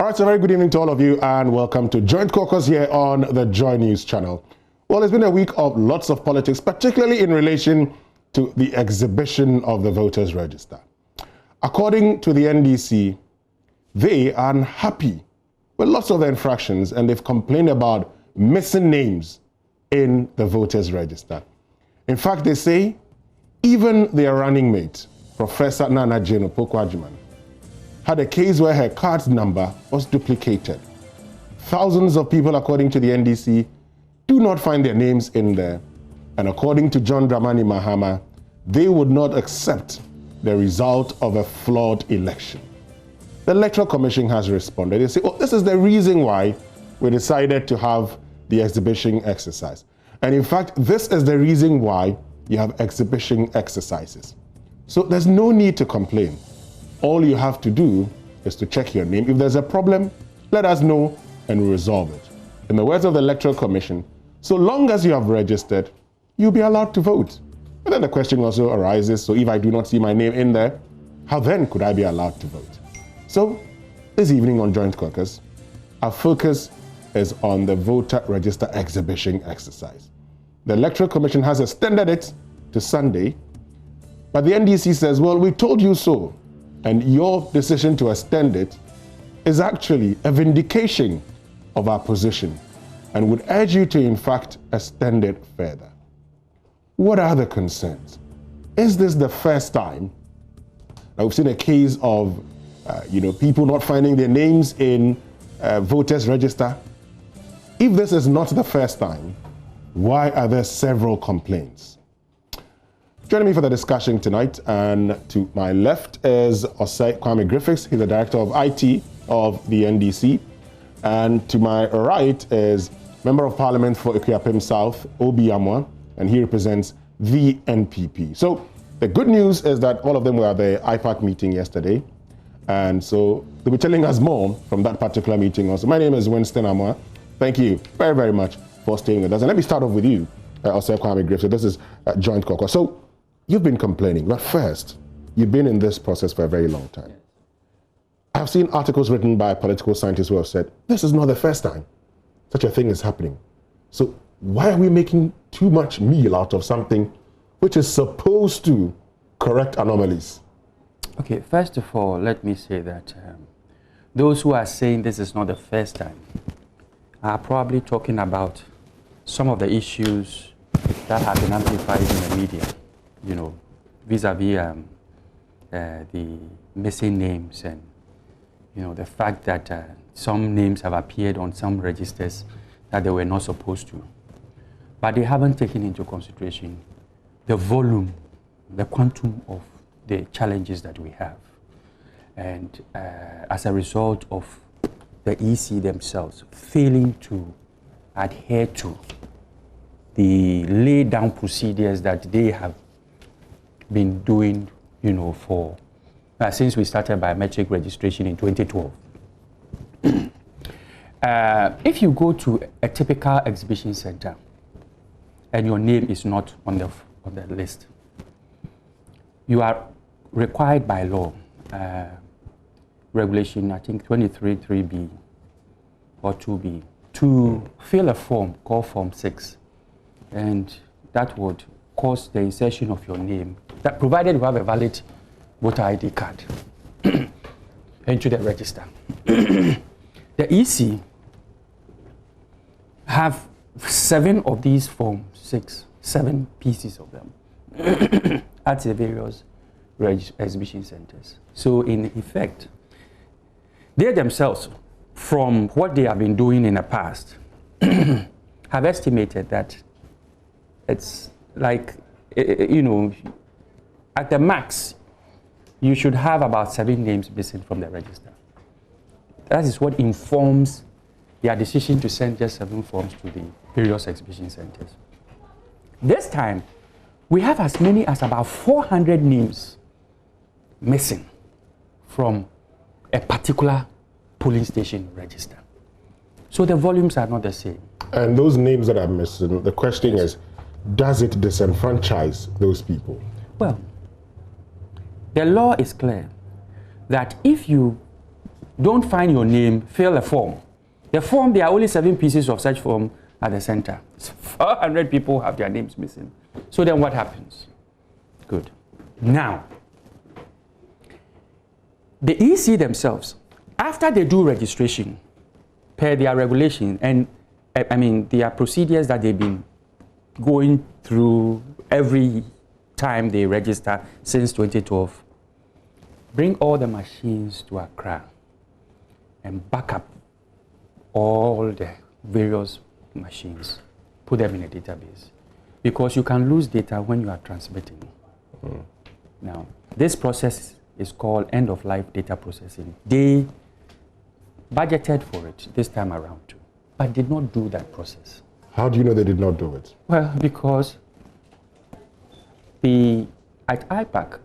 All right, so very good evening to all of you and welcome to Joint Caucus here on the JoyNews channel. Well, it's been a week of lots of politics, particularly in relation to the exhibition of the voters' register. According to the NDC, they are unhappy with lots of the infractions and they've complained about missing names in the voters' register. In fact, they say even their running mate, Professor Nana Jane Opoku-Agyeman, had a case where her card number was duplicated. Thousands of people, according to the NDC, do not find their names in there. And according to John Dramani Mahama, they would not accept the result of a flawed election. The Electoral Commission has responded. They say, oh, this is the reason why we decided to have the exhibition exercise. And in fact, this is the reason why you have exhibition exercises. So there's no need to complain. All you have to do is to check your name. If there's a problem, let us know and we'll resolve it. In the words of the Electoral Commission, so long as you have registered, you'll be allowed to vote. And then the question also arises, so if I do not see my name in there, how then could I be allowed to vote? So this evening on Joint Caucus, our focus is on the voter register exhibition exercise. The Electoral Commission has extended it to Sunday, but the NDC says, well, we told you so. And your decision to extend it is actually a vindication of our position and would urge you to, in fact, extend it further. What are the concerns? Is this the first time that we've seen a case of people not finding their names in voters' register? If this is not the first time, why are there several complaints? Joining me for the discussion tonight, and to my left is Osei Kwame Griffiths. He's the Director of IT of the NDC. And to my right is Member of Parliament for Ikuapem South, Obi Amwa, and he represents the NPP. So the good news is that all of them were at the IPAC meeting yesterday. And so they'll be telling us more from that particular meeting also. My name is Winston Amwa. Thank you very, very much for staying with us. And let me start off with you, Osei Kwame Griffiths. So this is Joint Caucus. So you've been complaining, but first, you've been in this process for a very long time. I've seen articles written by political scientists who have said, this is not the first time such a thing is happening. So why are we making too much meal out of something which is supposed to correct anomalies? Okay, first of all, let me say that those who are saying this is not the first time are probably talking about some of the issues that have been amplified in the media, vis-a-vis the missing names and, the fact that some names have appeared on some registers that they were not supposed to. But they haven't taken into consideration the volume, the quantum of the challenges that we have. And as a result of the EC themselves failing to adhere to the laid down procedures that they have been doing, for since we started biometric registration in 2012. If you go to a typical exhibition center and your name is not on the list, you are required by law, regulation, I think 23(3)(b) or 2B, to fill a form called Form 6, and that would cause the insertion of your name, that provided you have a valid voter ID card, into the register. The EC have 7 of these Form 6, 7 pieces of them at the various exhibition centers. So in effect, they themselves, from what they have been doing in the past, have estimated that it's like, at the max, you should have about 7 names missing from the register. That is what informs their decision to send just 7 forms to the various exhibition centers. This time, we have as many as about 400 names missing from a particular polling station register. So the volumes are not the same. And those names that are missing, the question is, does it disenfranchise those people? Well, the law is clear that if you don't find your name, fill a form. The form, there are only 7 pieces of such form at the center. 400 people have their names missing. So then what happens? Good. Now, the EC themselves, after they do registration, per their regulation, and I mean, there are procedures that they've been going through every time they register since 2012, bring all the machines to Accra and back up all the various machines, put them in a database, because you can lose data when you are transmitting. Now, this process is called end-of-life data processing. They budgeted for it this time around too, but did not do that process. How do you know they did not do it? Well, because at IPAC,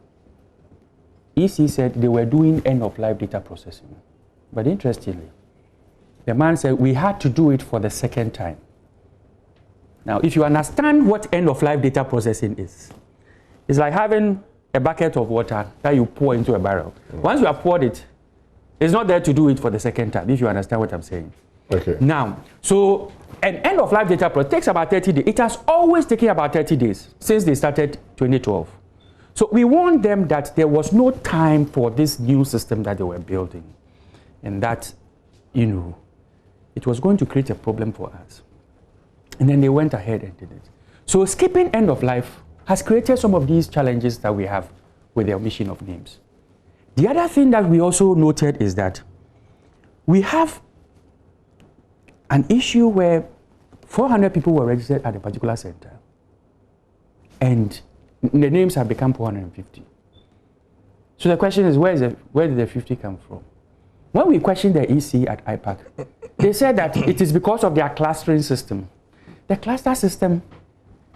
EC said they were doing end-of-life data processing. But interestingly, the man said we had to do it for the second time. Now, if you understand what end-of-life data processing is, it's like having a bucket of water that you pour into a barrel. Once you have poured it, it's not there to do it for the second time, if you understand what I'm saying. Okay. Now, so an end-of-life data process takes about 30 days. It has always taken about 30 days since they started 2012. So we warned them that there was no time for this new system that they were building, and that, you know, it was going to create a problem for us. And then they went ahead and did it. So skipping end of life has created some of these challenges that we have with the omission of names. The other thing that we also noted is that we have an issue where 400 people were registered at a particular center, and the names have become 450. So the question is, where did the 50 come from? When we questioned the EC at IPAC, they said that it is because of their clustering system. The cluster system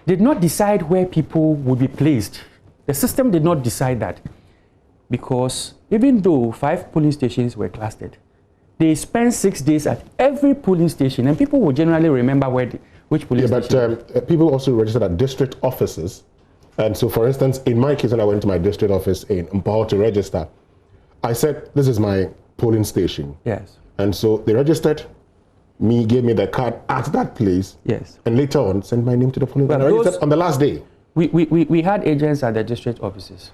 did not decide where people would be placed. The system did not decide that, because even though 5 polling stations were clustered, they spent 6 days at every polling station, and people will generally remember which polling station. But people also registered at district offices. And so, for instance, in my case, when I went to my district office in Mpao to register, I said, this is my polling station. Yes. And so they registered me, gave me the card at that place. Yes. And later on, sent my name to the polling station. I registered on the last day. We had agents at the district offices.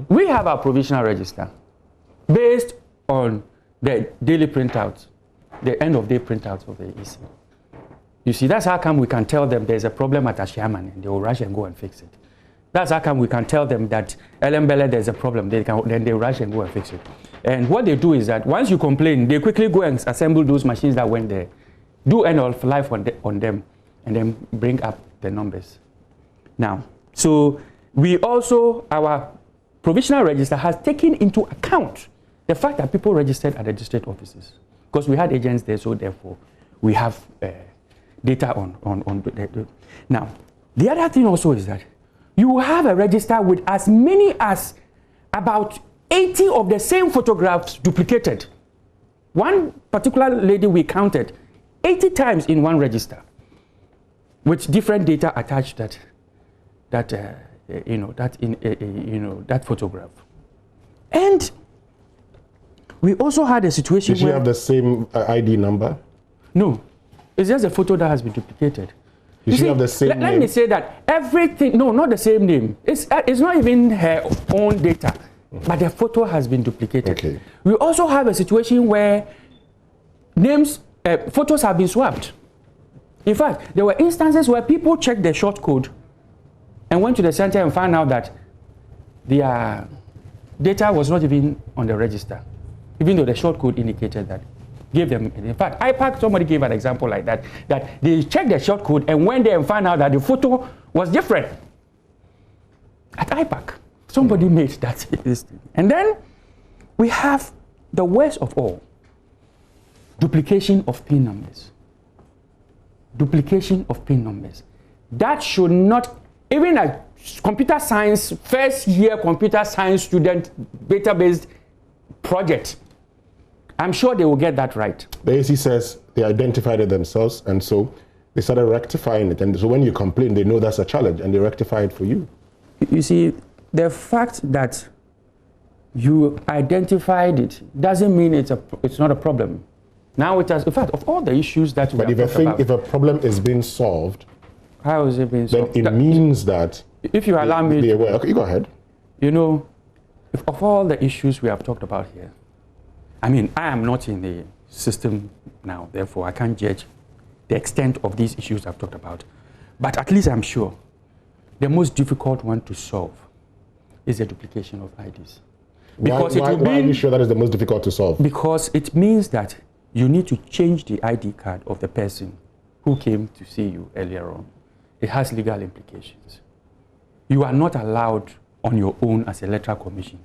We have our provisional register based on the daily printouts, the end-of-day printouts of the EC. You see, that's how come we can tell them there's a problem at Ashiaman, and they will rush and go and fix it. That's how come we can tell them that Elembele, there's a problem, then they rush and go and fix it. And what they do is that once you complain, they quickly go and assemble those machines that went there, do end of life on them, and then bring up the numbers. Now, so we also, our provisional register has taken into account the fact that people registered at the district offices, because we had agents there, so therefore we have data on the. Now, the other thing also is that you have a register with as many as about 80 of the same photographs duplicated. One particular lady we counted 80 times in one register, with different data attached that photograph. And we also had a situation where... Did she have the same ID number? No. It's just a photo that has been duplicated. Did she have the same name? Let me say that everything... No, not the same name. It's not even her own data, but the photo has been duplicated. Okay. We also have a situation where photos have been swapped. In fact, there were instances where people checked the short code and went to the center and found out that their data was not even on the register, even though the short code indicated that. Gave them, in fact, IPAC, somebody gave an example like that, that they checked the short code and went there and found out that the photo was different. At IPAC, somebody made that. And then we have the worst of all, duplication of PIN numbers. Duplication of PIN numbers. That should not, even a computer science, first year computer science student database project, I'm sure they will get that right. The AC says they identified it themselves, and so they started rectifying it. And so when you complain, they know that's a challenge, and they rectify it for you. You see, the fact that you identified it, doesn't mean it's not a problem. Now it has, in fact, of all the issues that we have talked about. But if a problem is being solved, how is it being solved? Then it means that... If you allow me... Okay, you go ahead. You know, if of all the issues we have talked about here, I mean, I am not in the system now, therefore I can't judge the extent of these issues I've talked about. But at least I'm sure the most difficult one to solve is the duplication of IDs. Because why are you sure that is the most difficult to solve? Because it means that you need to change the ID card of the person who came to see you earlier on. It has legal implications. You are not allowed on your own as a electoral commission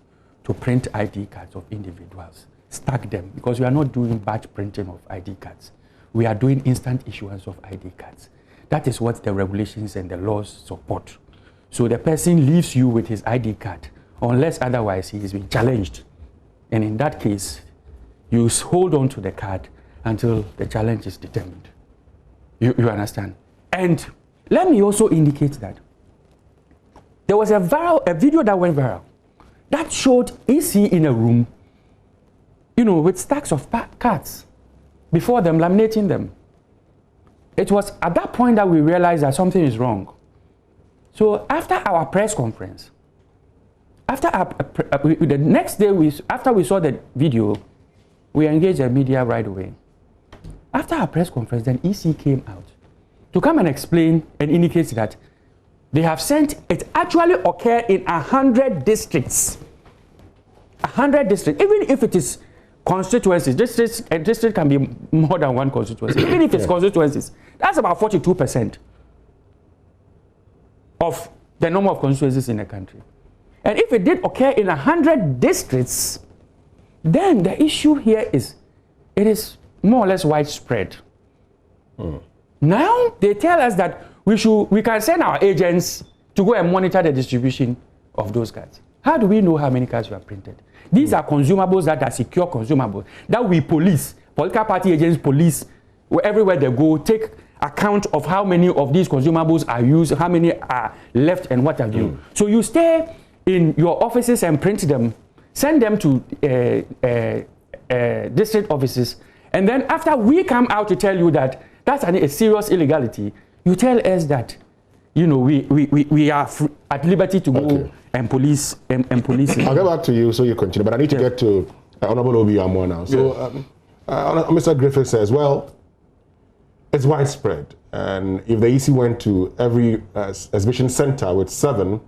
to print ID cards of individuals, stack them, because we are not doing batch printing of ID cards. We are doing instant issuance of ID cards. That is what the regulations and the laws support. So the person leaves you with his ID card, unless otherwise he is being challenged. And in that case, you hold on to the card until the challenge is determined. You understand? And let me also indicate that there was a video that went viral that showed EC in a room, you know, with stacks of cards before them, laminating them. It was at that point that we realized that something is wrong. So after our press conference, the next day, after we saw the video, we engaged the media right away. After our press conference, then EC came out to come and explain and indicate that they have sent, it actually occurred in 100 districts. 100 districts, even if it is constituencies, a district can be more than one constituency. Even if it's constituencies, that's about 42% of the number of constituencies in the country. And if it did occur in 100 districts, then the issue here is, it is more or less widespread. Now they tell us that we can send our agents to go and monitor the distribution of those cards. How do we know how many cards we have printed? These are consumables that are secure consumables that we police, political party agents police, everywhere they go, take account of how many of these consumables are used, how many are left, and what have you. So you stay in your offices and print them, send them to district offices, and then after we come out to tell you that that's a serious illegality, you tell us that, you know, we are at liberty to go and police and police it. I'll get back to you so you continue, but I need to get to Honorable Obi Amor now. So Mr. Griffith says, well, it's widespread, and if the EC went to every exhibition center with 7,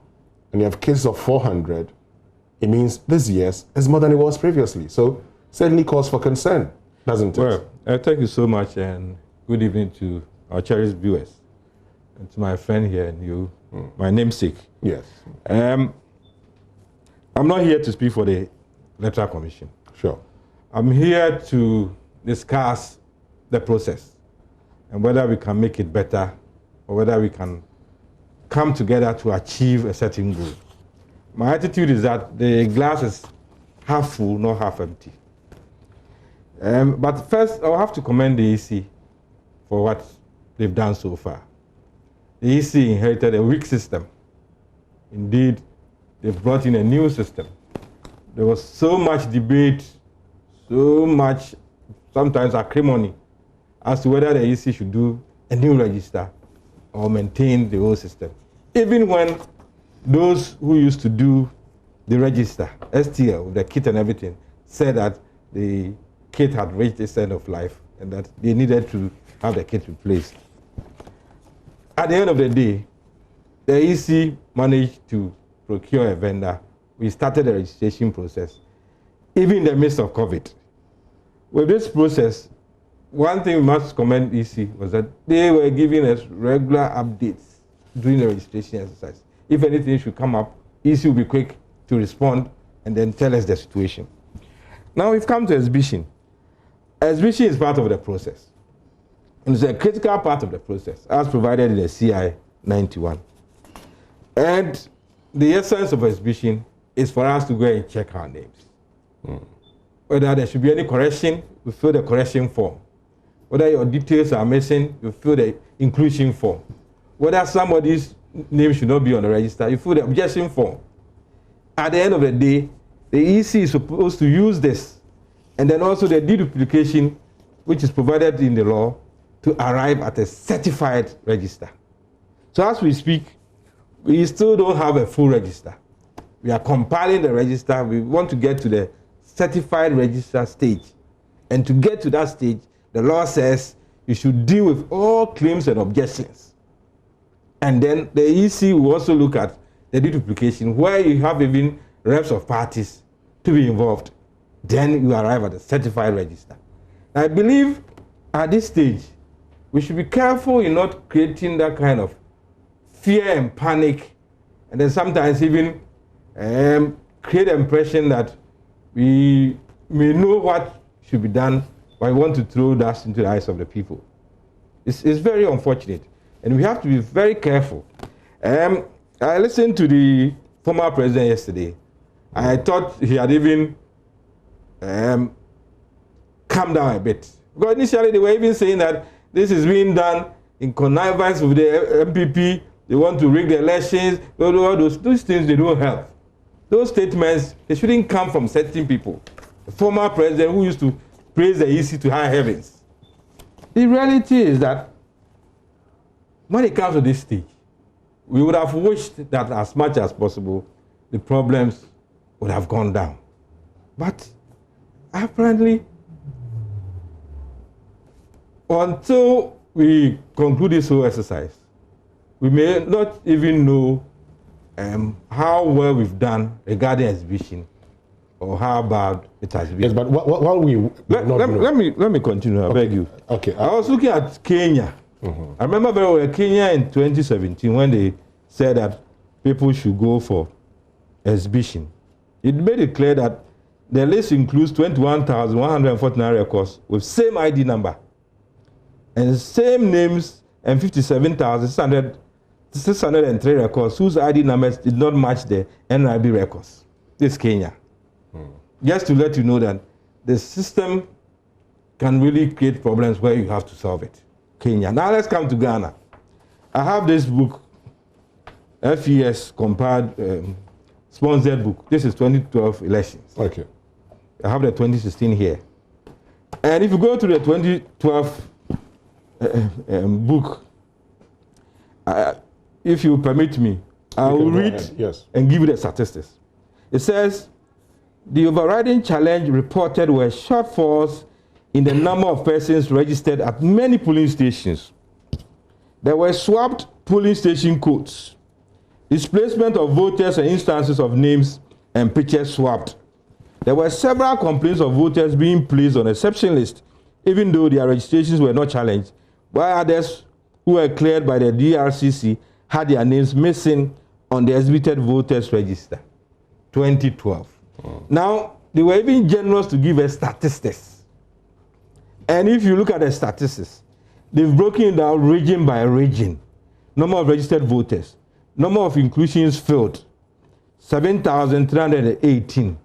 and you have cases of 400, it means this year's is more than it was previously. So certainly cause for concern, doesn't it? Well, thank you so much, and good evening to our cherished viewers, and to my friend here and you, my namesake. Yes. I'm not here to speak for the Electoral Commission. Sure. I'm here to discuss the process and whether we can make it better or whether we can come together to achieve a certain goal. My attitude is that the glass is half full, not half empty. But first, I'll have to commend the EC for what they've done so far. The EC inherited a weak system. Indeed, they've brought in a new system. There was so much debate, so much, sometimes acrimony, as to whether the EC should do a new register or maintain the old system. Even when those who used to do the register, STL, the kit and everything, said that the kit had reached its end of life and that they needed to have the kit replaced. At the end of the day, the EC managed to procure a vendor. We started the registration process, even in the midst of COVID. With this process, one thing we must commend EC was that they were giving us regular updates during the registration exercise. If anything should come up, EC will be quick to respond and then tell us the situation. Now we've come to exhibition. Exhibition is part of the process. And it's a critical part of the process, as provided in the CI 91. And the essence of exhibition is for us to go and check our names. Whether there should be any correction, we fill the correction form. Whether your details are missing, you fill the inclusion form. Whether somebody's name should not be on the register, you fill the objection form. At the end of the day, the EC is supposed to use this, and then also the deduplication, which is provided in the law, to arrive at a certified register. So as we speak, we still don't have a full register. We are compiling the register. We want to get to the certified register stage. And to get to that stage, the law says you should deal with all claims and objections. And then the EC will also look at the deduplication, where you have even reps of parties to be involved. Then you arrive at the certified register. I believe at this stage, we should be careful in not creating that kind of fear and panic, and then sometimes even create the impression that we may know what should be done, but we want to throw dust into the eyes of the people. It's very unfortunate, and we have to be very careful. I listened to the former president yesterday. I thought he had even calmed down a bit. Because initially they were even saying that this is being done in connivance with the MPP. They want to rig the elections. All those things, they don't help. Those statements, they shouldn't come from certain people. The former president who used to praise the EC to high heavens. The reality is that when it comes to this stage, we would have wished that as much as possible, the problems would have gone down. But apparently, until we conclude this whole exercise, we may not even know how well we've done regarding exhibition or how bad it has been. Yes, but what we let me continue. I beg you. Okay. I was looking at Kenya. I remember very well Kenya in 2017 when they said that people should go for exhibition. It made it clear that the list includes 21,149 records with same ID number and same names and 57,603 records whose ID numbers did not match the NIB records. This is Kenya. Just to let you know that the system can really create problems where you have to solve it. Kenya. Now let's come to Ghana. I have this book, FES compared sponsored book. This is 2012 elections. Okay. I have the 2016 here. And if you go to the 2012 book, if you permit me, I will read and give you the statistics. It says, the overriding challenge reported were shortfalls in the number of persons registered at many polling stations. There were swapped polling station codes, displacement of voters and instances of names and pictures swapped. There were several complaints of voters being placed on exception list, even though their registrations were not challenged, while others who were cleared by the DRCC had their names missing on the exhibited voters register. 2012. Now, they were even generous to give us statistics. And if you look at the statistics, they've broken it down region by region. Number of registered voters, number of inclusions filled, 7,318.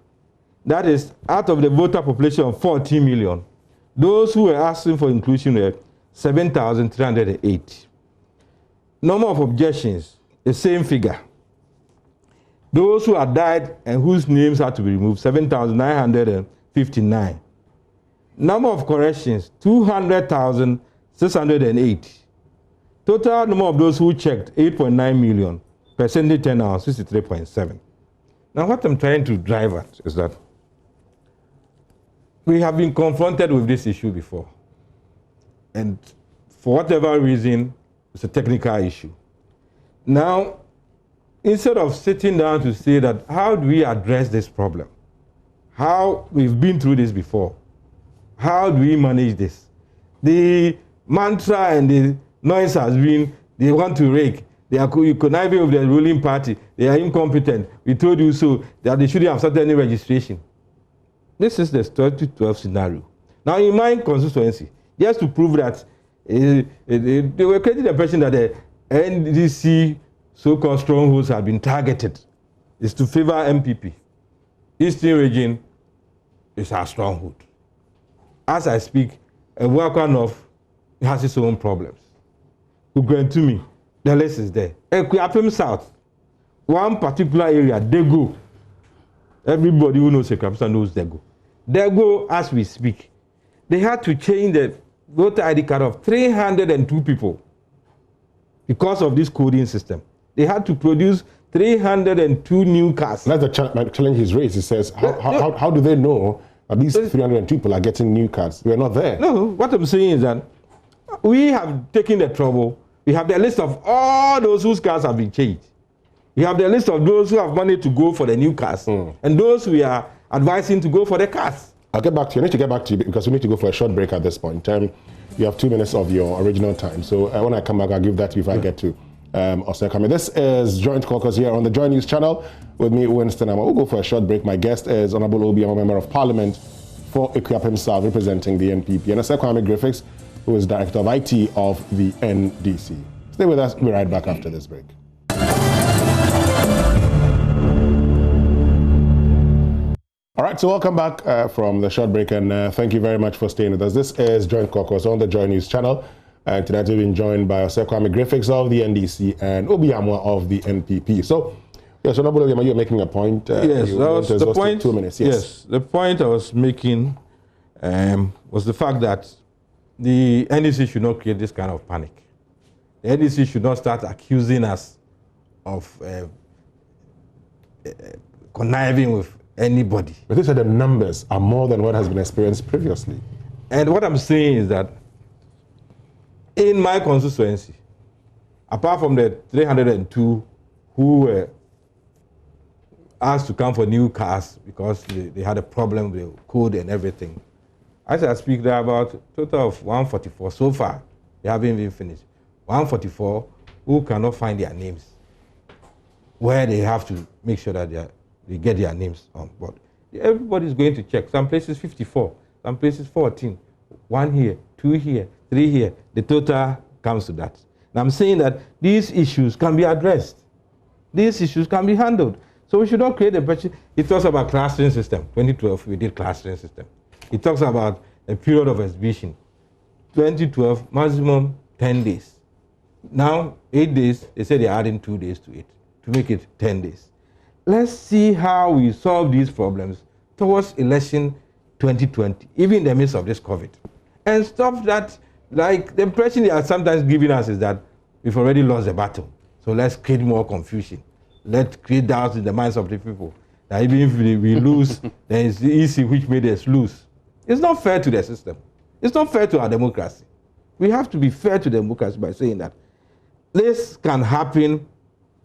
That is out of the voter population of 14 million. Those who were asking for inclusion were 7,308. Number of objections, the same figure. Those who had died and whose names had to be removed, 7,959. Number of corrections, 200,608. Total number of those who checked, 8.9 million. Percentage turnout, 63.7. Now what I'm trying to drive at is that we have been confronted with this issue before. And for whatever reason, it's a technical issue. Now, instead of sitting down to say that, how do we address this problem? How we've been through this before. How do we manage this? The mantra and the noise has been, they want to rake. They are conniving with the ruling party. They are incompetent. We told you so, that they shouldn't have started any registration. This is the 2012 scenario. Now, in my constituency, just to prove that they were creating the impression that the NDC so-called strongholds have been targeted, is to favor MPP. Eastern region is our stronghold. As I speak, Ebuakwa North has its own problems. Ugrentumi, the list is there. Equiapem South, one particular area, Dego, Everybody who knows a Partisan knows Dego. Dego, as we speak, they had to change the voter ID card of 302 people because of this coding system. They had to produce 302 new cards. That's the challenge he's raised. He says, how do they know that these 302 people are getting new cards? We're not there. No, what I'm saying is that we have taken the trouble. We have the list of all those whose cards have been changed. We have the list of those who have money to go for the new cards, and those we are advising to go for the cards. I'll get back to you. I need to get back to you because we need to go for a short break at this point. You have 2 minutes of your original time. So when I come back, I'll give that to you if I get to Osekame. This is Joint Caucus here on the JoyNews channel with me, Winston. We'll go for a short break. My guest is Honorable Obiamo, Member of Parliament for Ekuapem South, representing the NPP, and Osekame Griffiths, who is Director of IT of the NDC. Stay with us. We'll be right back after this break. All right, so welcome back from the short break, and thank you very much for staying with us. This is Joint Caucus on the JoyNews channel, and tonight we've been joined by Osekame Griffiths of the NDC and Obiamo of the NPP. So, yes, Honorable Obiamo, you're making a point. Yes, that was the point. 2 minutes. Yes, the point I was making was the fact that the NDC should not create this kind of panic. The NDC should not start accusing us of conniving with anybody. But they said the numbers are more than what has been experienced previously. And what I'm saying is that in my constituency, apart from the 302 who were asked to come for new cars because they had a problem with the code and everything, as I speak, there are about a total of 144 so far. They haven't even finished. 144 who cannot find their names, where they have to make sure that they get their names on board. Everybody's going to check. Some places 54, some places 14, 1 here, 2 here, 3 here. The total comes to that. And I'm saying that these issues can be addressed. These issues can be handled. So we should not create a pressure. It talks about clustering system. 2012, we did clustering system. It talks about a period of exhibition. 2012, maximum 10 days. Now, 8 days, they say they're adding 2 days to it to make it 10 days. Let's see how we solve these problems towards election 2020, even in the midst of this COVID. And stop that, like the impression they are sometimes giving us is that we've already lost the battle. So let's create more confusion. Let's create doubts in the minds of the people. That even if we lose, then it's the EC which made us lose. It's not fair to the system. It's not fair to our democracy. We have to be fair to democracy by saying that this can happen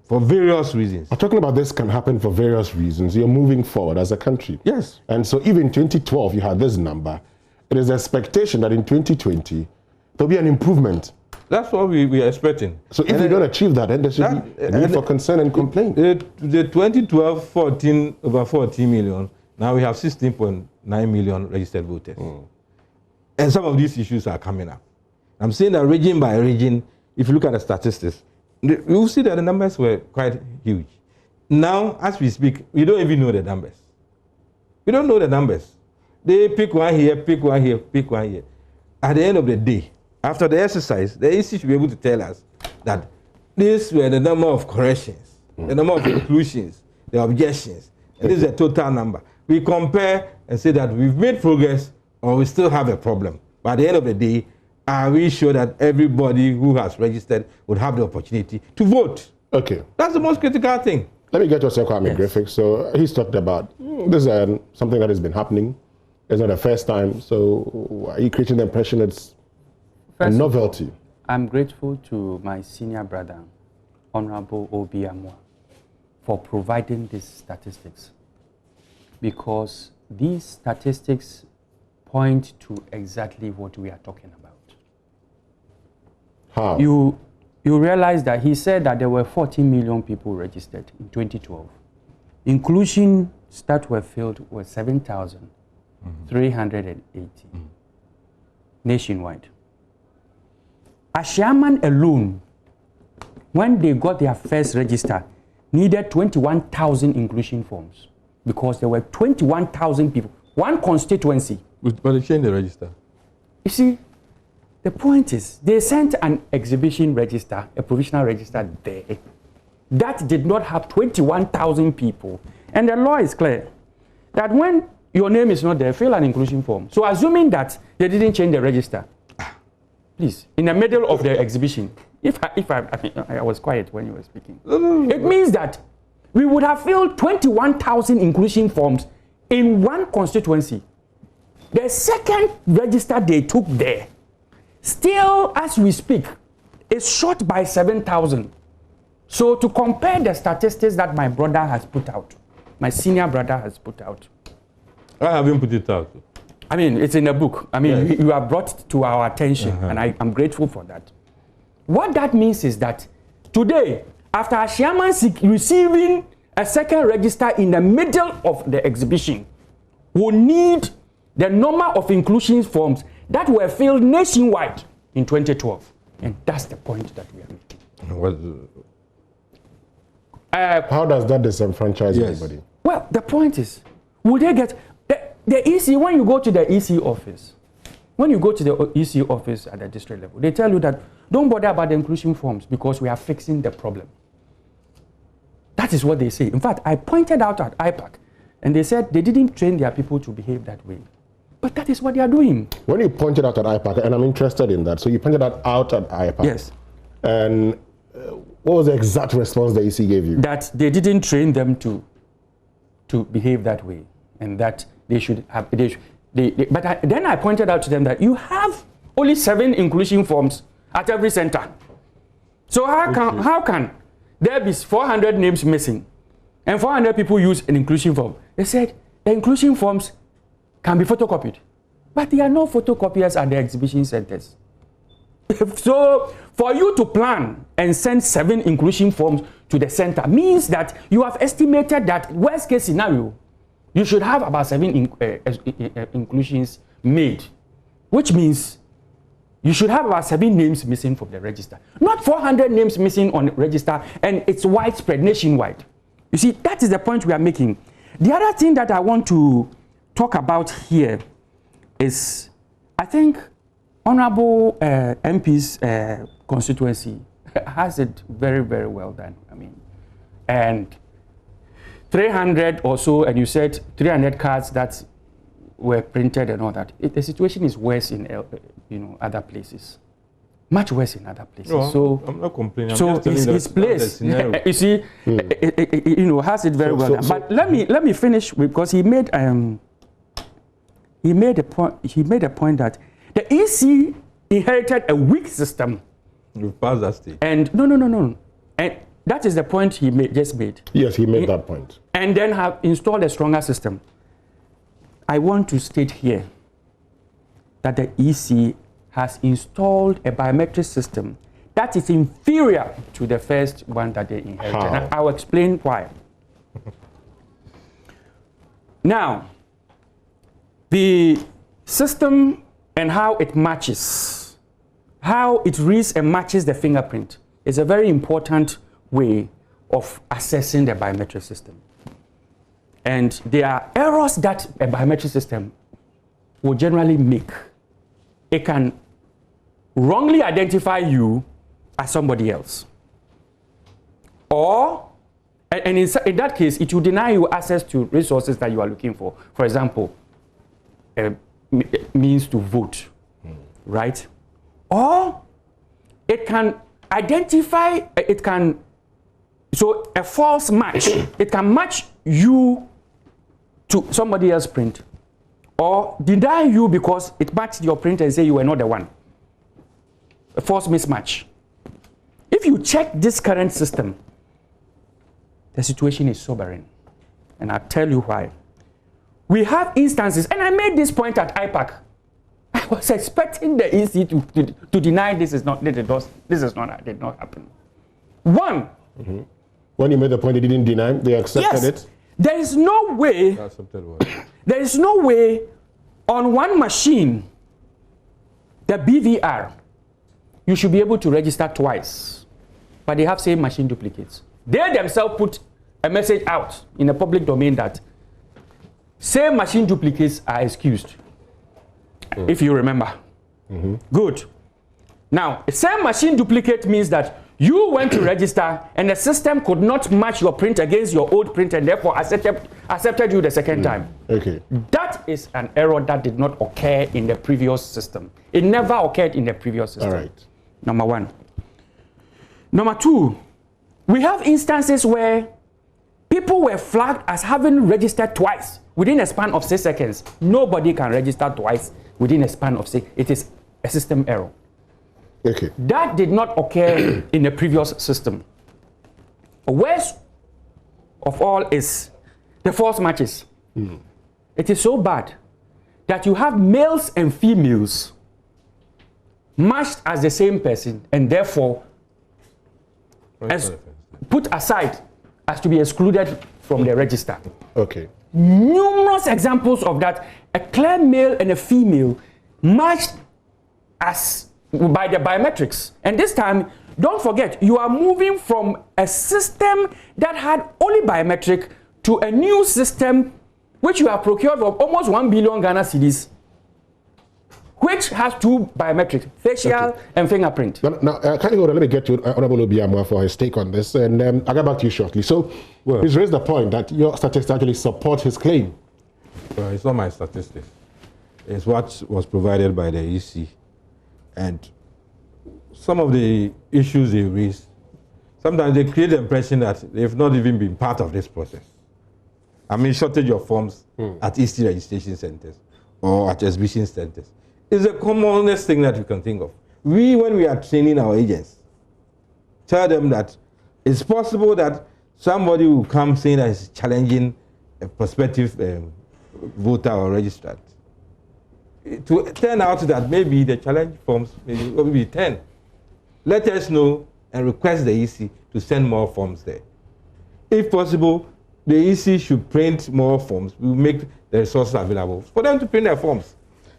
for various reasons. I'm talking about this can happen for various reasons. You're moving forward as a country. Yes. And so even in 2012, you had this number. It is the expectation that in 2020, there'll be an improvement. That's what we are expecting. So if we don't achieve that, then there should be a need for concern and complaint. The 2012, 14, over 14 million, now we have 16.9 million registered voters. And some of these issues are coming up. I'm saying that region by region, if you look at the statistics, you'll see that the numbers were quite huge. Now, as we speak, we don't even know the numbers. We don't know the numbers. They pick one here, pick one here, pick one here. At the end of the day, after the exercise, the EC should be able to tell us that these were the number of corrections, the number of inclusions, the objections, and this is the total number. We compare and say that we've made progress or we still have a problem. But at the end of the day, are we sure that everybody who has registered would have the opportunity to vote? Okay. That's the most critical thing. Let me get to Osekame Griffiths. So he's talked about this is something that has been happening. It's not the first time. So are you creating the impression it's a novelty? All, I'm grateful to my senior brother, Honorable Obiamo, for providing these statistics, because these statistics point to exactly what we are talking about. How? You realize that he said that there were 14 million people registered in 2012. Inclusions that were filled were 7,380 nationwide. Ashaman alone, when they got their first register, needed 21,000 inclusion forms because there were 21,000 people, one constituency. But they changed the register. You see, the point is, they sent an exhibition register, a provisional register there, that did not have 21,000 people. And the law is clear. that when your name is not there, fill an inclusion form. So assuming that they didn't change the register, please, in the middle of the exhibition, I was quiet when you were speaking. It means that we would have filled 21,000 inclusion forms in one constituency. The second register they took there, still as we speak, is short by 7,000. So to compare the statistics that my brother has put out, my senior brother has put out. I haven't put it out. I mean, it's in a book. I mean, yes. you have brought to our attention, and I'm grateful for that. What that means is that today, after Ashiaman receiving a second register in the middle of the exhibition, we need the number of inclusion forms that were filled nationwide in 2012. And that's the point that we are making. How does that disenfranchise anybody? Well, the point is, will they get... The EC, when you go to the EC office, at the district level, they tell you that don't bother about the inclusion forms because we are fixing the problem. That is what they say. In fact, I pointed out at IPAC, and they said they didn't train their people to behave that way. But that is what they are doing. When you pointed out at IPAC, and I'm interested in that, so you pointed that out at IPAC. Yes. And what was the exact response the EC gave you? That they didn't train them to behave that way, and that they should have. Then I pointed out to them that you have only 7 inclusion forms at every center. So how can there be 400 names missing, and 400 people use an inclusion form? They said the inclusion forms can be photocopied, but there are no photocopiers at the exhibition centers. So for you to plan and send 7 inclusion forms to the center means that you have estimated that worst case scenario, you should have about 7 inclusions made, which means you should have about 7 names missing from the register, not 400 names missing on the register, and it's widespread nationwide. You see, that is the point we are making. The other thing that I want to talk about here is, I think Honorable MP's constituency has it very, very well done. I mean, and 300 or so, and you said 300 cards that were printed and all that. The situation is worse in other places, much worse in other places. No, so I'm not complaining. So his place, you see, has it very well done. But let me finish because he made a point that the EC inherited a weak system. We've passed that stage. And no. And that is the point he just made. Yes, he made that point. And then have installed a stronger system. I want to state here that the EC has installed a biometric system that is inferior to the first one that they inherited. How? And I'll explain why. Now, the system and how it matches, how it reads and matches the fingerprint is a very important way of assessing the biometric system. And there are errors that a biometric system will generally make. It can wrongly identify you as somebody else. Or, and in that case, it will deny you access to resources that you are looking for. For example, means to vote, right? Or it can identify, so a false match, it can match you to somebody else's print, or deny you because it matched your print and say you were not the one. A false mismatch. If you check this current system, the situation is sobering, and I'll tell you why. We have instances, and I made this point at IPAC. I was expecting the EC to deny this did not happen. One. Mm-hmm. When you made the point, they didn't deny, they accepted it. There is no way. There is no way on one machine, the BVR, you should be able to register twice, but they have same machine duplicates. They themselves put a message out in the public domain that same machine duplicates are excused. If you remember. Good. Now, a same machine duplicate means that You went to register and the system could not match your print against your old print and therefore accepted you the second time. Okay. That is an error that did not occur in the previous system. It never occurred in the previous system. All right. Number one. Number two, we have instances where people were flagged as having registered twice within a span of 6 seconds. Nobody can register twice within a span of 6. It is a system error. Okay. That did not occur in the previous system. Worst of all is the false matches. It is so bad that you have males and females matched as the same person and therefore as put aside as to be excluded from the register. Okay. Numerous examples of that. A clear male and a female matched as by the biometrics. And this time, don't forget, you are moving from a system that had only biometric to a new system which you have procured for almost 1 billion Ghana cedis, which has 2 biometrics, facial and fingerprint. Now, kindly hold on, let me get to Honorable Obiamwa for his take on this, and I'll get back to you shortly. So, he's raised the point that your statistics actually support his claim. Well, it's not my statistics. It's what was provided by the EC. And some of the issues they raise, sometimes they create the impression that they've not even been part of this process. I mean, shortage of forms at EC registration centers or at exhibition centers is the commonest thing that we can think of. We, when we are training our agents, tell them that it's possible that somebody will come saying that he's challenging a prospective voter or registrant. To turn out that maybe the challenge forms will be 10. Let us know and request the EC to send more forms there. If possible, the EC should print more forms. We will make the resources available for them to print their forms.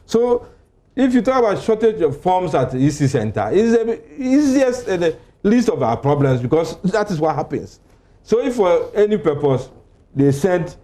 So, if you talk about shortage of forms at the EC center, it's the easiest and the least of our problems because that is what happens. So, if for any purpose they send,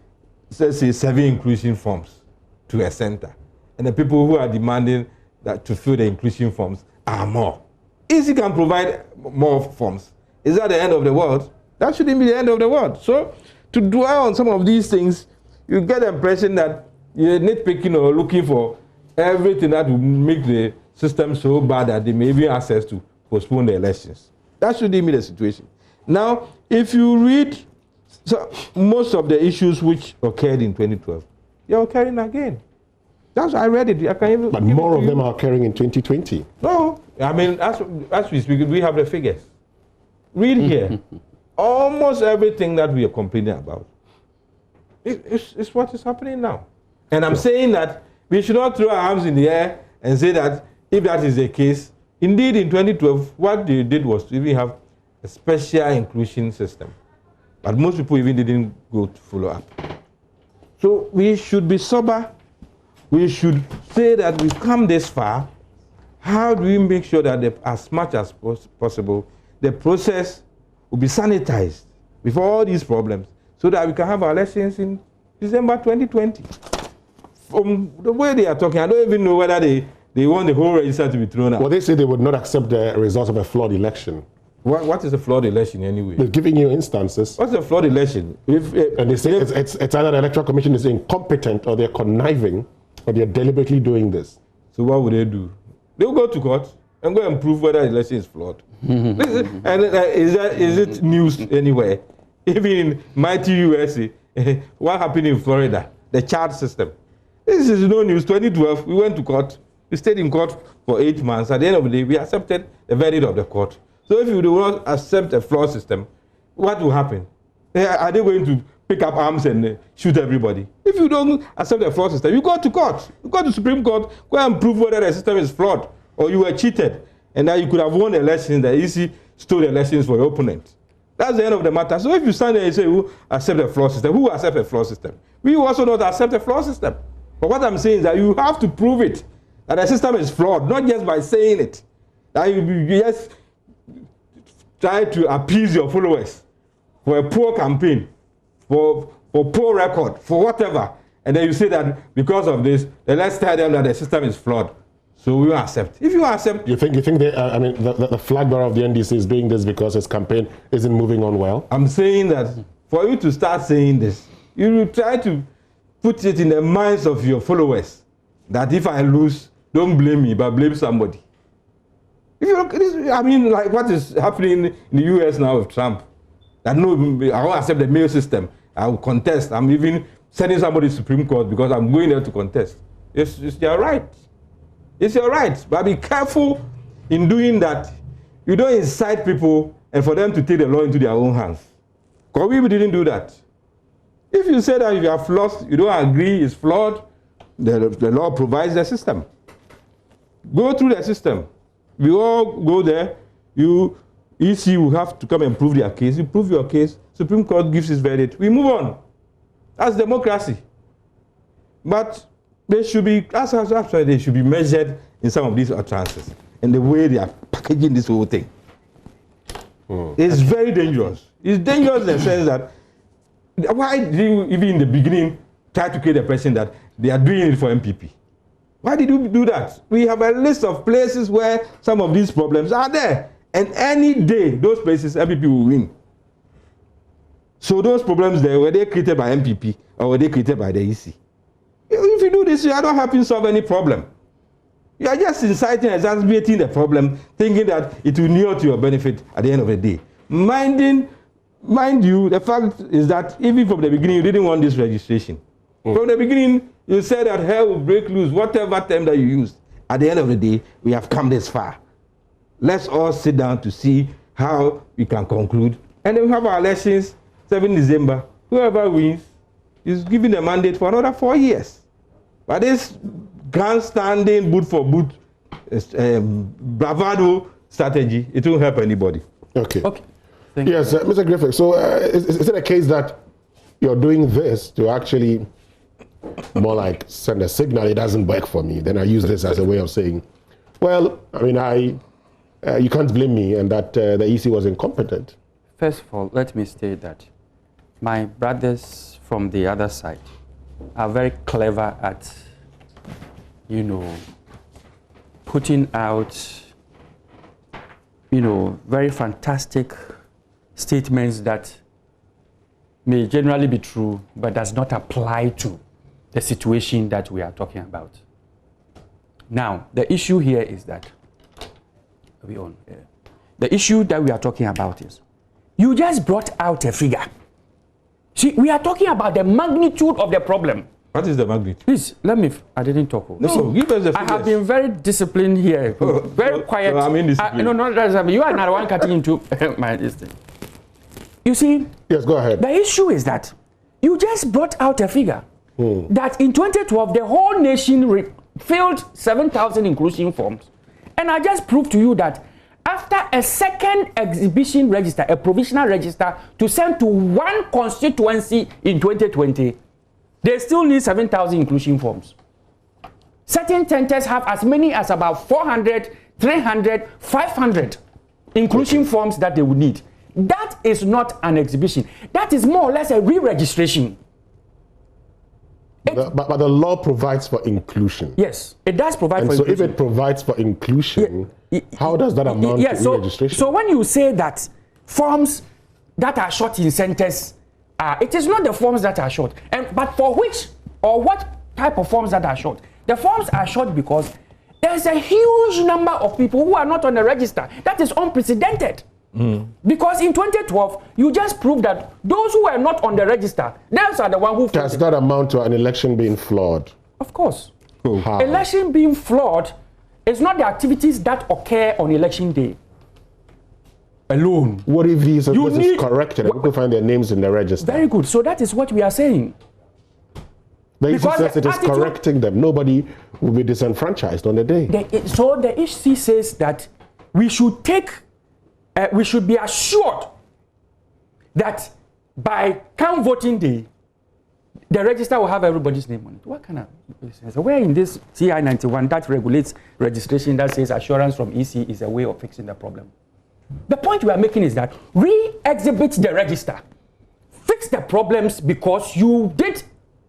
let's say, 7 inclusion forms to a center, and the people who are demanding that to fill the inclusion forms are more. EC can provide more forms. Is that the end of the world? That shouldn't be the end of the world. So, to dwell on some of these things, you get the impression that you're nitpicking or looking for everything that will make the system so bad that they may be access to postpone the elections. That shouldn't be the situation. Now, if you read most of the issues which occurred in 2012, they're occurring again. That's why I read it. I can even but more of them are occurring in 2020. No, I mean, as we speak, we have the figures. Read here. Almost everything that we are complaining about is what is happening now. And I'm saying that we should not throw our arms in the air and say that if that is the case, indeed in 2012, what they did was to even have a special inclusion system. But most people even didn't go to follow up. So we should be sober. We should say that we've come this far. How do we make sure that as much as possible, the process will be sanitized before all these problems so that we can have our elections in December 2020? From the way they are talking, I don't even know whether they want the whole register to be thrown out. Well, they say they would not accept the results of a flawed election. What is a flawed election anyway? They're giving you instances. What's a flawed election? And they say it's either the Electoral Commission is incompetent or they're conniving or they're deliberately doing this. So what would they do? They'll go to court and go and prove whether the election is flawed. And is it news anywhere? Even in mighty USA, what happened in Florida? The chart system. This is no news. 2012, we went to court. We stayed in court for 8 months. At the end of the day, we accepted the verdict of the court. So if you do not accept a flawed system, what will happen? Are they going to pick up arms and shoot everybody? If you don't accept a flawed system, you go to court. You go to Supreme Court, go and prove whether the system is flawed or you were cheated and that you could have won the elections, the EC stole the elections for your opponent. That's the end of the matter. So if you stand there and say, who accept a flawed system? Who accept a flawed system? We also not accept a flawed system. But what I'm saying is that you have to prove it, that the system is flawed, not just by saying it. That you just try to appease your followers for a poor campaign, for poor record, for whatever. And then you say that because of this, then let's tell them that the system is flawed So we will accept. If you accept, You think they, I mean, the flag bearer of the NDC is doing this because his campaign isn't moving on well? I'm saying that for you to start saying this, you will try to put it in the minds of your followers that if I lose, don't blame me, but blame somebody. If you look at this, I mean, like what is happening in the US now with Trump, that no, I won't accept the mail system. I will contest. I'm even sending somebody to the Supreme Court because I'm going there to contest. It's your right. It's your right. But be careful in doing that. You don't incite people and for them to take the law into their own hands. Because we didn't do that. If you say that if you are flawed, you don't agree, it's flawed, the law provides the system. Go through the system. We all go there. You, EC will have to come and prove their case. You prove your case. Supreme Court gives its verdict. We move on. That's democracy. But they should be, they should be measured in some of these utterances and the way they are packaging this whole thing. It's very dangerous. It's dangerous in the sense that why did you even in the beginning try to create a person that they are doing it for MPP? Why did you do that? We have a list of places where some of these problems are there. And any day, those places, MPP will win. So those problems there, were they created by MPP or were they created by the EC? If you do this, you are not helping solve any problem. You are just inciting and exacerbating the problem, thinking that it will kneel to your benefit at the end of the day. Mind you, the fact is that even from the beginning, you didn't want this registration. From the beginning, you said that hell will break loose, whatever term that you used. At the end of the day, we have come this far. Let's all sit down to see how we can conclude. And then we have our elections, 7 December. Whoever wins is given a mandate for another 4 years. But this grandstanding, boot for boot, bravado strategy, it won't help anybody. Okay. Okay. Yes, Mr. Griffith, so is it a case that you're doing this to actually more like send a signal, it doesn't work for me, then I use this as a way of saying, well, I mean, you can't blame me and that the EC was incompetent? First of all, let me state that my brothers from the other side are very clever at, you know, putting out, you know, very fantastic statements that may generally be true, but does not apply to the situation that we are talking about. Now, the issue here is that, the issue that we are talking about is, you just brought out a figure. See, we are talking about the magnitude of the problem. What is the magnitude? Please, let me, I didn't talk. No, so, give us the figures. I have been very disciplined here, very quiet. So I mean discipline. No, you are not one cutting into my distance. You see? Yes, go ahead. The issue is that you just brought out a figure that in 2012, the whole nation filled 7,000 inclusion forms. And I just proved to you that after a second exhibition register, a provisional register, to send to one constituency in 2020, they still need 7,000 inclusion forms. Certain centers have as many as about 400, 300, 500 inclusion forms that they would need. That is not an exhibition. That is more or less a re-registration. But the law provides for inclusion. Yes, it does provide for so inclusion. If it provides for inclusion, how does that amount to re-registration? So when you say that forms that are short in centers, it is not the forms that are short. But for which or what type of forms that are short? The forms are short because there's a huge number of people who are not on the register. That is unprecedented. Because in 2012, you just proved that those who were not on the register, those are the ones who... Does that amount to an election being flawed? Of course. How? Election being flawed is not the activities that occur on election day alone. What if this is corrected and people find their names in the register? Very good. So that is what we are saying. The EC says it is correcting them. Nobody will be disenfranchised on the day. So the EC says that we should take... we should be assured that by count voting day, the register will have everybody's name on it. What kind of business? Where in this CI 91 that regulates registration that says assurance from EC is a way of fixing the problem? The point we are making is that re-exhibit the register. Fix the problems because you did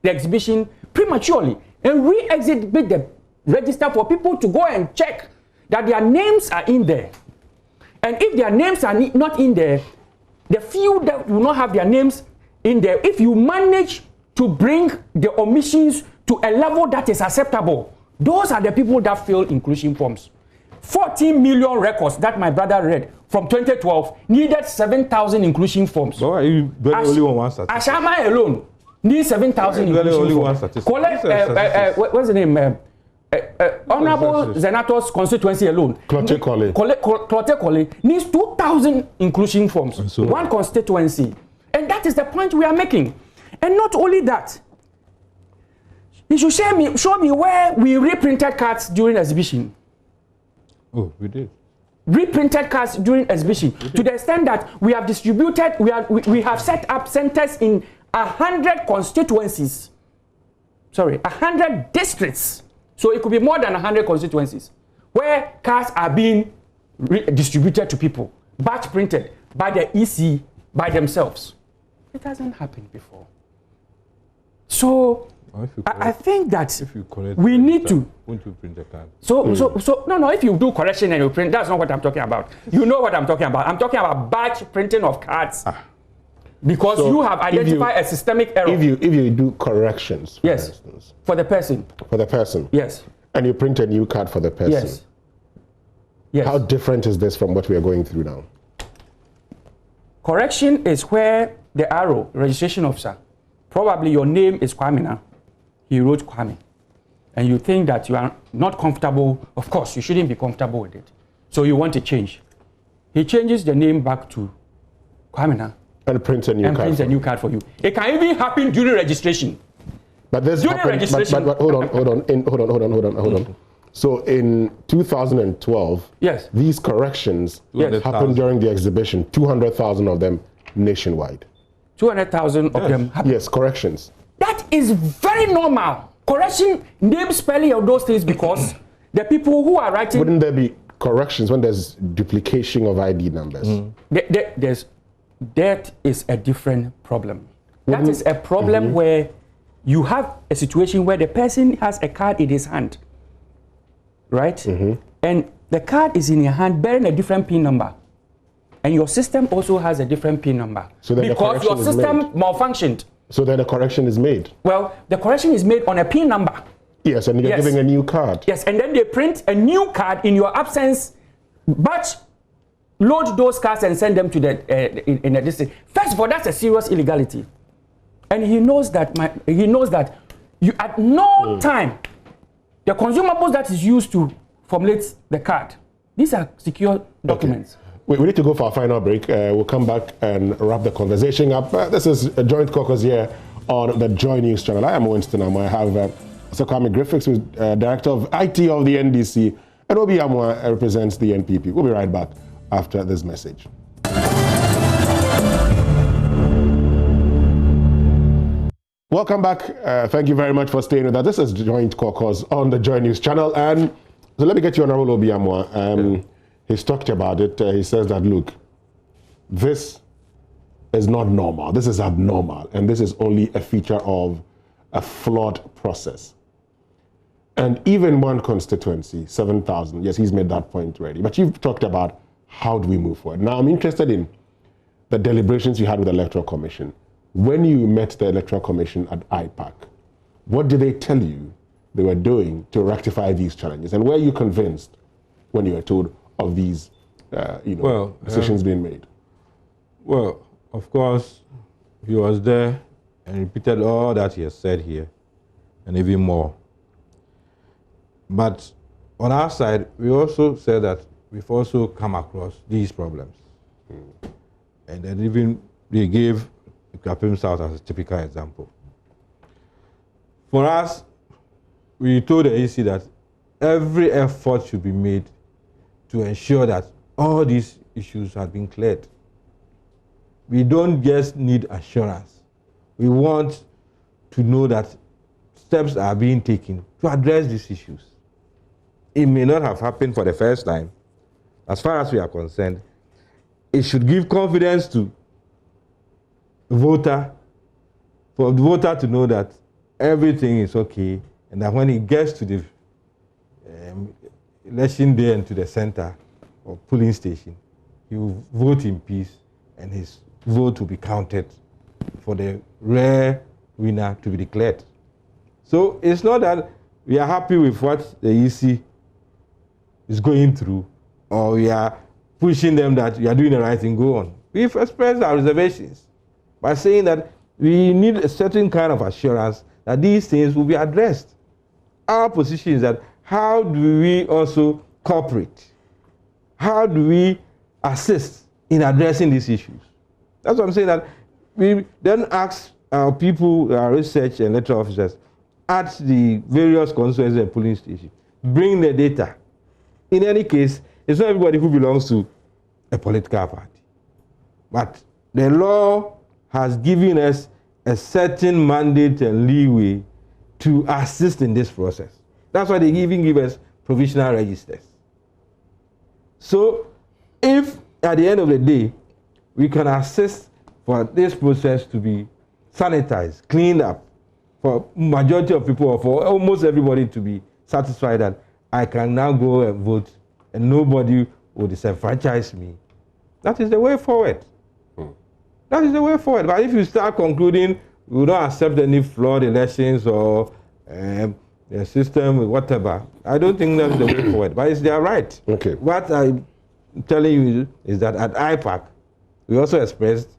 the exhibition prematurely and re-exhibit register for people to go and check that their names are in there. And if their names are not in there, the few that will not have their names in there, if you manage to bring the omissions to a level that is acceptable, those are the people that fill inclusion forms. 14 million records that my brother read from 2012 needed 7,000 inclusion forms. So you only one statistic. Ashama alone needs 7,000 inclusion forms. What's the name? Honorable Zenato's constituency alone. Clote Kole needs 2,000 inclusion forms. So one constituency. And that is the point we are making. And not only that, you should show me where we reprinted cards during exhibition. Oh, we did. Reprinted cards during exhibition to the extent that we have distributed, we have set up centers in 100 constituencies. Sorry, 100 districts. So it could be more than 100 constituencies where cards are being distributed to people, batch printed by the EC by themselves. It hasn't happened before. So I think that we need to. Won't you print a card? No. If you do correction and you print, that's not what I'm talking about. You know what I'm talking about. I'm talking about batch printing of cards. Because so you have identified a systemic error. If you do corrections, yes, instance, for the person. For the person. Yes. And you print a new card for the person. Yes. Yes. How different is this from what we are going through now? Correction is where the arrow, registration officer, probably your name is Kwamina. He wrote Kwame. And you think that you are not comfortable. Of course, you shouldn't be comfortable with it. So you want to change. He changes the name back to Kwamina. And prints a new card for you. It can even happen during registration. But this happened. But hold on. So in 2012, yes, these corrections happened during the exhibition. 200,000 of them nationwide. 200,000 of them happened. Yes, corrections. That is very normal. Correction, name, spelling of those things, because the people who are writing. Wouldn't there be corrections when there's duplication of ID numbers? That is a different problem. That is a problem where you have a situation where the person has a card in his hand, right? And the card is in your hand bearing a different PIN number. And your system also has a different PIN number. So then because your system malfunctioned. So then a correction is made? Well, the correction is made on a PIN number. Yes, and you're giving a new card. Yes, and then they print a new card in your absence, but load those cards and send them to the in a district. First of all, that's a serious illegality, and he knows that. You at no time the consumables that is used to formulate the card. These are secure documents. We need to go for a final break. We'll come back and wrap the conversation up. This is a joint caucus here on the Joy News channel. I am Winston Amwa. I have Mr. Kwame Griffiths, who's Director of IT of the NDC, and Obi Amwa represents the NPP. We'll be right back after this message. Welcome back. Thank you very much for staying with us. This is Joint Caucus on the Joy News channel. And so let me get you Honorable Obi Amwa. He's talked about it. He says that, look, this is not normal. This is abnormal. And this is only a feature of a flawed process. And even one constituency, 7,000, yes, he's made that point already. But you've talked about how do we move forward. Now, I'm interested in the deliberations you had with the Electoral Commission. When you met the Electoral Commission at IPAC, what did they tell you they were doing to rectify these challenges? And were you convinced when you were told of these decisions being made? Well, of course, he was there and repeated all that he has said here, and even more. But on our side, we also said that we've also come across these problems. And then even they gave Kapim South as a typical example. For us, we told the AC that every effort should be made to ensure that all these issues have been cleared. We don't just need assurance. We want to know that steps are being taken to address these issues. It may not have happened for the first time. As far as we are concerned, it should give confidence to the voter, for the voter to know that everything is okay, and that when he gets to the election day and to the center or polling station, he will vote in peace and his vote will be counted for the rare winner to be declared. So it's not that we are happy with what the EC is going through, or we are pushing them that you are doing the right thing, go on. We've expressed our reservations by saying that we need a certain kind of assurance that these things will be addressed. Our position is that how do we also cooperate? How do we assist in addressing these issues? That's what I'm saying, that we then ask our people, our research and electoral officers at the various constituencies and polling stations, bring the data. In any case, it's not everybody who belongs to a political party. But the law has given us a certain mandate and leeway to assist in this process. That's why they even give us provisional registers. So if at the end of the day, we can assist for this process to be sanitized, cleaned up, for majority of people, or for almost everybody to be satisfied that I can now go and vote and nobody will disenfranchise me, that is the way forward. That is the way forward. But if you start concluding we don't accept any flawed elections or the system, whatever, I don't think that's the way forward. But it's their right. Okay. What I'm telling you is that at IPAC, we also expressed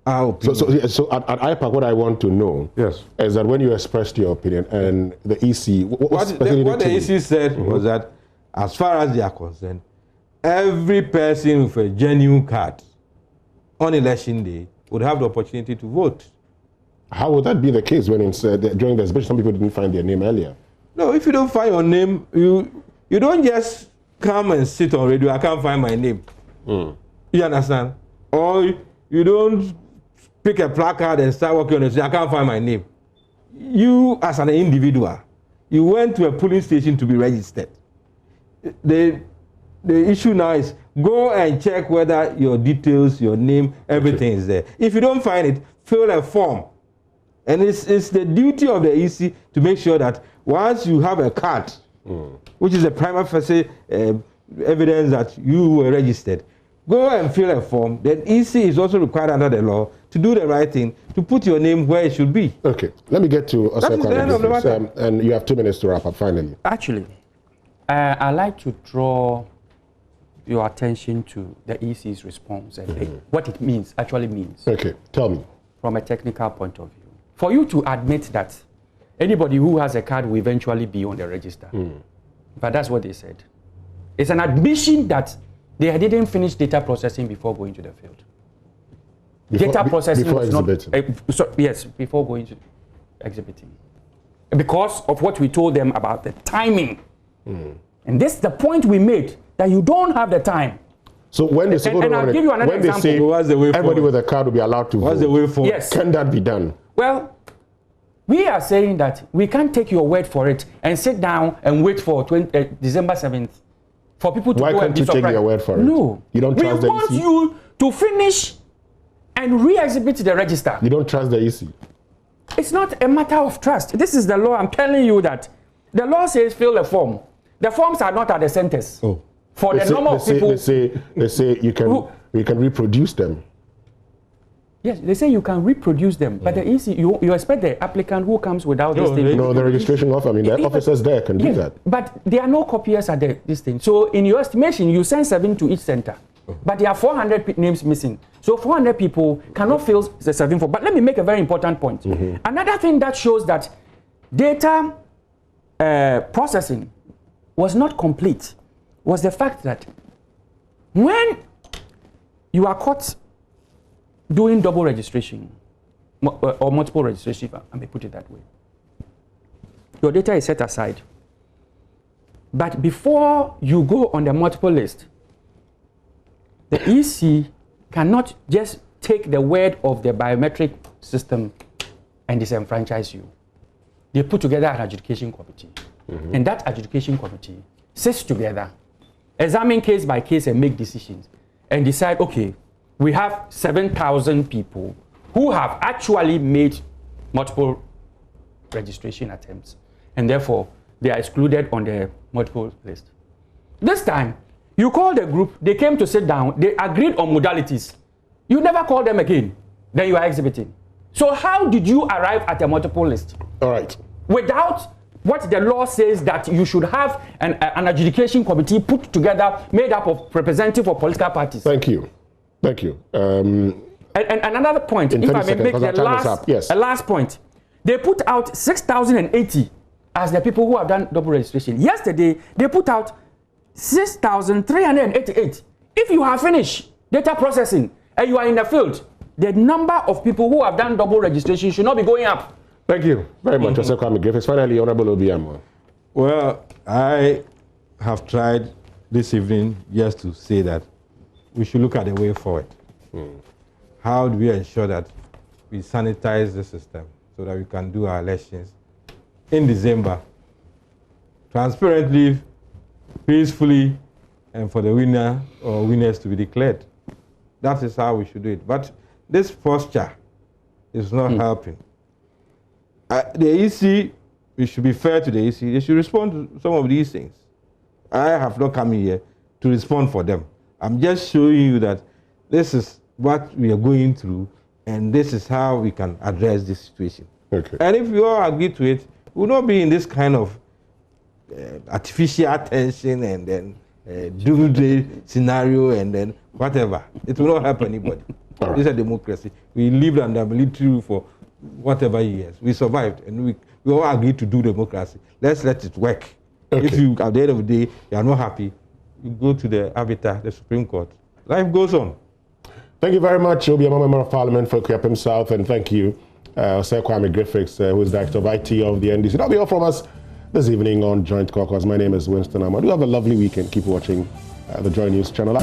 our opinion. So at IPAC, what I want to know is that when you expressed your opinion and the EC, what the EC said was that as far as they are concerned, every person with a genuine card on election day would have the opportunity to vote. How would that be the case when during the exhibition some people didn't find their name earlier? No, if you don't find your name, you don't just come and sit on radio, I can't find my name. You understand? Or you don't pick a placard and start working on it, I can't find my name. You as an individual, you went to a polling station to be registered. The issue now is go and check whether your details, your name, everything is there. If you don't find it, fill a form. And it's the duty of the EC to make sure that once you have a card, which is a prima facie evidence that you were registered, go and fill a form. Then EC is also required under the law to do the right thing, to put your name where it should be. Okay, let me get to and you have 2 minutes to wrap up finally. Actually, I'd like to draw your attention to the EC's response and what it means, actually means. Okay, tell me. From a technical point of view. For you to admit that anybody who has a card will eventually be on the register. But that's what they said. It's an admission that they didn't finish data processing before going to the field. Data processing before was exhibiting. Yes, before going to exhibiting. Because of what we told them about the timing. And this is the point we made, that you don't have the time. So when they say, everybody with a card will be allowed to vote, the way forward? Yes. Can that be done? Well, we are saying that we can't take your word for it and sit down and wait for December 7th for people to Why go can't and be you surprised. take your word for it? No. You don't trust the EC? We want you to finish and re-exhibit the register. You don't trust the EC? It's not a matter of trust. This is the law. I'm telling you that. The law says fill a form. The forms are not at the centers. Oh. For the number of people. They say you can reproduce them. Yes, they say you can reproduce them, but the EC, you expect the applicant who comes without this thing. No, the registration officer, the officers there can do that. But there are no copiers at this thing. So in your estimation, you send 7 to each center. But there are 400 names missing. So 400 people cannot fill the 7 form. But let me make a very important point. Another thing that shows that data processing was not complete was the fact that when you are caught doing double registration or multiple registration, if I may put it that way, your data is set aside. But before you go on the multiple list, the EC cannot just take the word of the biometric system and disenfranchise you. They put together an adjudication committee. And that adjudication committee sits together, examine case by case and make decisions and decide, okay, we have 7,000 people who have actually made multiple registration attempts, and therefore they are excluded on the multiple list. This time, you called the group, they came to sit down, they agreed on modalities. You never called them again, then you are exhibiting. So how did you arrive at a multiple list? All right. Without what the law says that you should have an adjudication committee put together, made up of representatives of political parties. Thank you. Thank you. And another point, if I may make the last point. They put out 6,080 as the people who have done double registration. Yesterday, they put out 6,388. If you have finished data processing and you are in the field, the number of people who have done double registration should not be going up. Thank you very much, Joseph Kwame Griffiths. Finally, Honorable Obiamo. Well, I have tried this evening just to say that we should look at the way forward. How do we ensure that we sanitize the system so that we can do our elections in December transparently, peacefully, and for the winner or winners to be declared? That is how we should do it. But this posture is not helping. The EC, we should be fair to the EC. They should respond to some of these things. I have not come here to respond for them. I'm just showing you that this is what we are going through, and this is how we can address this situation. Okay. And if we all agree to it, we will not be in this kind of artificial tension and then doomsday scenario and then whatever. It will not help anybody. Right. This is a democracy. We lived under military rule for whatever years. We survived, and we all agreed to do democracy. Let's let it work. Okay. If you, at the end of the day, you are not happy, you go to the arbiter, the Supreme Court. Life goes on. Thank you very much, Obiamo Member of Parliament for Kwapem South, and thank you, Sir Kwame Griffiths, who is Director of IT of the NDC. That'll be all from us this evening on Joint Caucus. My name is Winston Ahmad. You have a lovely weekend. Keep watching the Joy News channel.